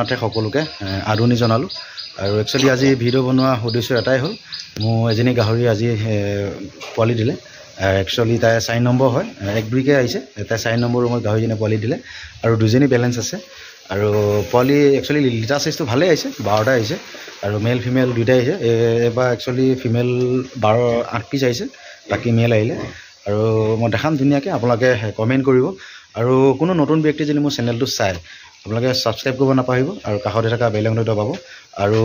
জগন্নাথে সকলোকে আদৰণি জনালোঁ। আৰু একচুৱেলি আজি ভিডিঅ' বনোৱা উদ্দেশ্য এটাই হ'ল, মোৰ এজনী গাহৰি আজি পোৱালি দিলে। একচুৱেলি তাই 4 নম্বৰ হয়, 1-2কৈ আহিছে। তাই 4 নম্বৰ ৰুমত গাহৰিজনীয়ে পোৱালি দিলে আৰু 2জনী বেলেঞ্চ আছে। আৰু পোৱালি একচুৱেলি লিটাৰ চাইজটো ভালেই আহিছে, 12টা আহিছে আৰু মেল ফিমেল দুইটাই আহিছে। এবাৰ একচুৱেলি ফিমেল 8 পিচ আহিছে, বাকী মেল আহিলে। আৰু মই দেখাম ধুনীয়াকৈ, আপোনালোকে কমেণ্ট কৰিব। আৰু কোনো নতুন ব্যক্তি যদি মোৰ চেনেলটো চায়, আপোনালোকে ছাবস্ক্ৰাইব কৰিব নাপাহৰিব আৰু কাষতে থকা বেল আইকনটো দবাব। আৰু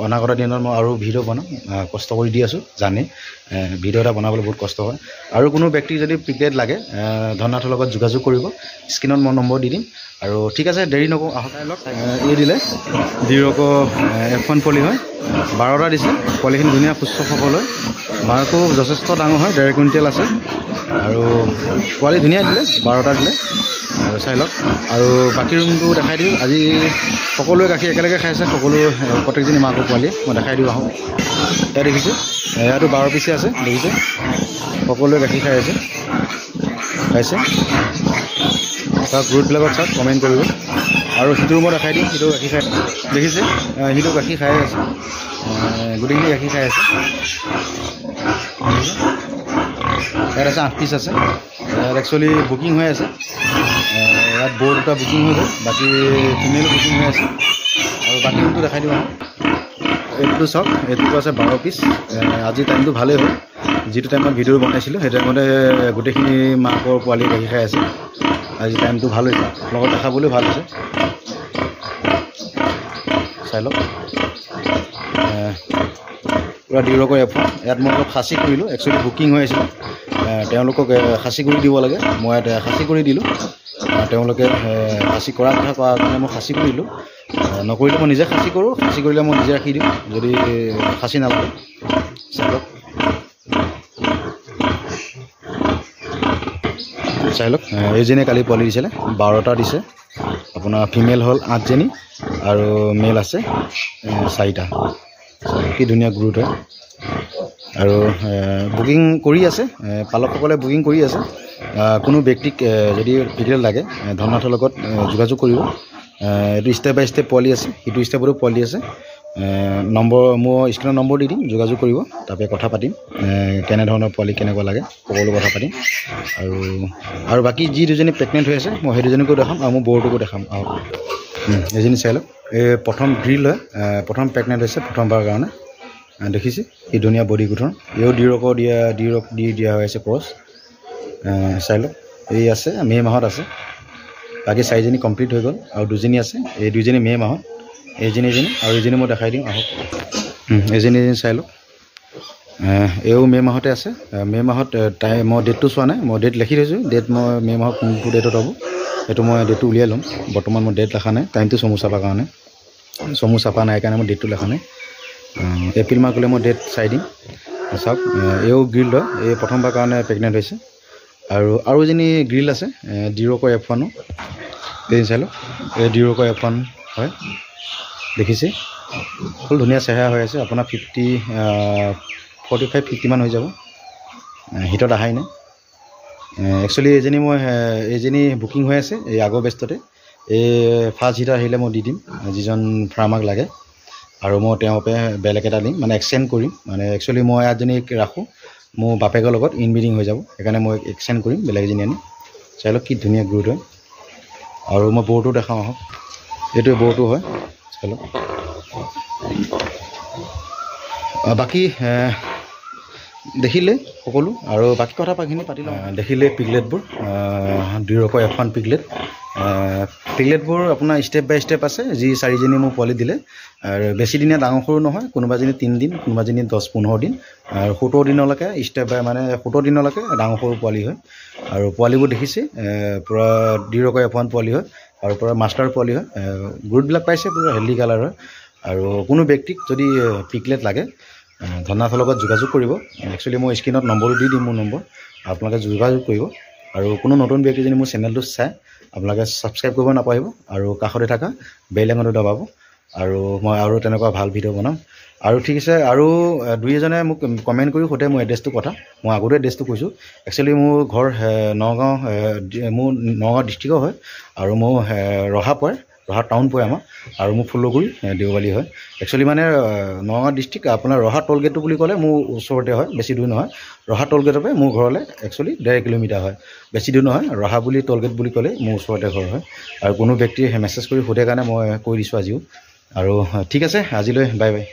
অনাগত দিনত মই আৰু ভিডিঅ' বনাম, কষ্ট কৰি দি আছোঁ জানেই, ভিডিঅ' এটা বনাবলৈ বহুত কষ্ট হয়। আৰু কোনো ব্যক্তি যদি পিকলেট লাগে, ধননাথৰ লগত যোগাযোগ কৰিব, স্ক্ৰীণত মই নম্বৰ দি দিম। আৰু ঠিক আছে, দেৰি নকৰোঁ, আহক। এই দিলে ডিৰকো F1 পোৱালি হয়, 12টা দিছে। পোৱালিখিনি ধুনীয়া সুস্থ সবল হয়, মাৰকো যথেষ্ট ডাঙৰ হয়, 1.5 কুইণ্টেল আছে। আৰু পোৱালি ধুনীয়া দিলে, 12টা দিলে। আৰু চাই লওক। আৰু বাকী ৰুমটো দেখাই দিওঁ। আজি সকলোৱে গাখীৰ একেলগে খাইছে, সকলো প্ৰত্যেকজনী মাকৰ পোৱালিয়ে। মই দেখাই দিওঁ, আহক। এয়া দেখিছোঁ, এয়াতো 12 পিছে আছে, দেখিছে। সকলোৱে গাখীৰ খাই আছে, খাইছে। তাৰ গ্ৰুপবিলাকত চাওক, কমেণ্ট কৰিব। আৰু সিটো ৰুমত দেখাই দিওঁ, সিটো গাখীৰ খাই দেখিছে, সিটো গাখীৰ খাই আছে, গোটেইখিনি গাখীৰ খাই আছে। ইয়াত আছে 8 পিচ আছে। ইয়াত একচুৱেলি বুকিং হৈ আছে। ইয়াত ব'ৰ দুটা বুকিং হৈ গ'ল, বাকী ফিমেলো বুকিং হৈ আছে। আৰু বাকী ৰুমটো দেখাই দিওঁ। এইটো চাওক, এইটো আছে 12 পিচ। আজি টাইমটো ভালেই হ'ল, যিটো টাইমত ভিডিঅ' বনাইছিলোঁ সেই টাইমতে গোটেইখিনি মাকৰ পোৱালি গাখীৰ খাই আছে। আজি টাইমটো ভাল হৈছে, লগত দেখাবলৈও ভাল হৈছে। চাই লওক, পূৰা ডিৰকৰ F1। ইয়াত মই অলপ খাচী কৰিলোঁ, একচুৱেলি বুকিং হৈ আছিলোঁ। তেওঁলোকক খাচী কৰি দিব লাগে, মই ইয়াত খাচী কৰি দিলোঁ। তেওঁলোকে খাচী কৰাৰ কথা কোৱাৰ কাৰণে মই খাচী কৰি দিলোঁ। নকৰিলে মই নিজে খাচী কৰোঁ, খাচী কৰিলে মই নিজে ৰাখি দিওঁ যদি খাচী নালাগে। চাই লওক, চাই লওক। এইজনীয়ে কালি পোৱালি দিছিলে, 12টা দিছে। আপোনাৰ ফিমেল হ'ল 8জনী আৰু মেল আছে 4টা। কি ধুনীয়া গ্ৰুথ হয়। আৰু বুকিং কৰি আছে, পালকসকলে বুকিং কৰি আছে। কোনো ব্যক্তিক যদি পিকলেট লাগে, ধননাথৰ লগত যোগাযোগ কৰিব। এইটো ষ্টেপ বাই ষ্টেপ পোৱালি আছে, সিটো ষ্টেপতো পোৱালি আছে। নম্বৰ মই স্ক্ৰীণত নম্বৰ দি দিম, যোগাযোগ কৰিব। তাৰপৰা কথা পাতিম, কেনেধৰণৰ পোৱালি কেনেকুৱা লাগে সকলো কথা পাতিম। আৰু বাকী যি দুজনী প্ৰেগনেণ্ট হৈ আছে, মই সেই দুজনীকো দেখাম আৰু মোৰ বৰটোকো দেখাম। আৰু এজনী চাই লওক, এই প্ৰথম গ্ৰিল হয়, প্ৰথম প্ৰেগনেণ্ট হৈছে প্ৰথমবাৰৰ কাৰণে। দেখিছে কি ধুনীয়া বডি গঠন। এও ডিৰক দিয়া হৈ আছে ক্ৰছ। চাই লওক, এই আছে মে' মাহত আছে। বাকী 4জনী কমপ্লিট হৈ গ'ল আৰু 2জনী আছে। এই 2জনী মে' মাহত, এজনী আৰু এজনী মই দেখাই দিওঁ, আহক। এজনী চাই লওক, এও মে' মাহতে আছে। মে' মাহত মই ডেটটো চোৱা নাই, মই ডেট লিখি থৈছোঁ। ডেট মই মে' মাহত কোনটো ডেটত হ'ব সেইটো মই ডেটটো উলিয়াই ল'ম। বৰ্তমান মই ডেট লেখা নাই, টাইমটো চমু চাপাৰ কাৰণে। চমু চাপা নাই কাৰণে মই ডেটটো লেখা নাই। এপ্ৰিল মাহ গ'লে মই ডেট চাই দিম। চাওক, এও গ্ৰিল হয়, এই প্ৰথমবাৰ কাৰণে প্ৰেগনেণ্ট হৈছে। আৰু এজনী গ্ৰিল আছে, ডিৰকৰ F1। এই চাই লওক, এই ডিৰকৰ F1 হয়, দেখিছে। খুব ধুনীয়া চেহেৰা হৈ আছে। আপোনাৰ 45-50 মান হৈ যাব। হিটত অহাই নাই। একচুৱেলি এইজনী বুকিং হৈ আছে এই আগৰ বেষ্টতে। এই ফাৰ্ষ্ট হিটাৰ আহিলে মই দি দিম, যিজন ফাৰ্মাক লাগে। আৰু মই তেওঁকে বেলেগ এটা দিম, মানে এক্সচেঞ্জ কৰিম। মানে একচুৱেলি মই এজনীক ৰাখোঁ, মোৰ বাপেকৰ লগত ইনব্ৰিডিং হৈ যাব, সেইকাৰণে মই এক্সচেঞ্জ কৰিম, বেলেগ এজনী আনি। চাই লওক কি ধুনীয়া গ্ৰোথ হয়। আৰু মই বৰটো দেখাওঁ, আহক। এইটোৱে বৰটো হয়, চাই লওক। বাকী দেখিলে সকলো, আৰু বাকী কথাখিনি পাতি লওঁ। দেখিলে পিগলেটবোৰ, ডিৰকৰ F1 পিগলেট। পিগলেটবোৰ আপোনাৰ ষ্টেপ বাই ষ্টেপ আছে। যি 4জনী মোক পোৱালি দিলে, আৰু বেছি দিনীয়া ডাঙৰ সৰু নহয়। কোনোবাজনী 3 দিন, কোনোবাজনী 10-15 দিন, আৰু 17 দিনলৈকে ষ্টেপ বাই, মানে 17 দিনলৈকে ডাঙৰ সৰু পোৱালি হয়। আৰু পোৱালিবোৰ দেখিছে, পূৰা ডিৰকৰ F1 পোৱালি হয় আৰু পূৰা মাষ্টাৰ পোৱালি হয়। গ্ৰুথবিলাক পাইছে, পূৰা হেল্ডি কালাৰ হয়। আৰু কোনো ব্যক্তিক যদি পিকলেট লাগে, ধননাথৰ লগত যোগাযোগ কৰিব। একচুৱেলি মই স্ক্ৰীণত নম্বৰটো দি দিম, মোৰ নম্বৰ, আপোনালোকে যোগাযোগ কৰিব। আৰু কোনো নতুন ব্যক্তি যদি মোৰ চেনেলটো চায়, আপোনালোকে ছাবস্ক্ৰাইব কৰিব নাপাহৰিব আৰু কাষতে থকা বেল আইকনটো দবাব। আৰু মই আৰু তেনেকুৱা ভাল ভিডিঅ' বনাম। আৰু ঠিক আছে, আৰু 2-এজনে মোক কমেণ্ট কৰি সোধে মোৰ এড্ৰেছটো কথা। মই আগতে এড্ৰেছটো কৈছোঁ। একচুৱেলি মোৰ ঘৰ নগাঁও, মোৰ নগাঁও ডিষ্ট্ৰিক্টৰ হয়, আৰু মোৰ ৰহা পৰে, ৰহা টাউন পৰে আমাৰ আৰু মোৰ ফুলগুৰি দেওবালী হয় একচুৱেলি মানে নগাঁও ডিষ্ট্ৰিক্ট আপোনাৰ ৰহা টোল গেটটো বুলি ক'লে মোৰ ওচৰতে হয় বেছি দূৰ নহয় ৰহা টোল গেটৰ পৰা মোৰ ঘৰলৈ একচুৱেলি 1.5 কিলোমিটাৰ হয় বেছি দূৰ নহয় ৰহা বুলি টোল গেট বুলি ক'লে মোৰ ওচৰতে ঘৰ হয় আৰু কোনো ব্যক্তিয়ে মেছেজ কৰি সোধে কাৰণে মই কৈ দিছোঁ আজিও আৰু ঠিক আছে আজিলৈ বাই বাই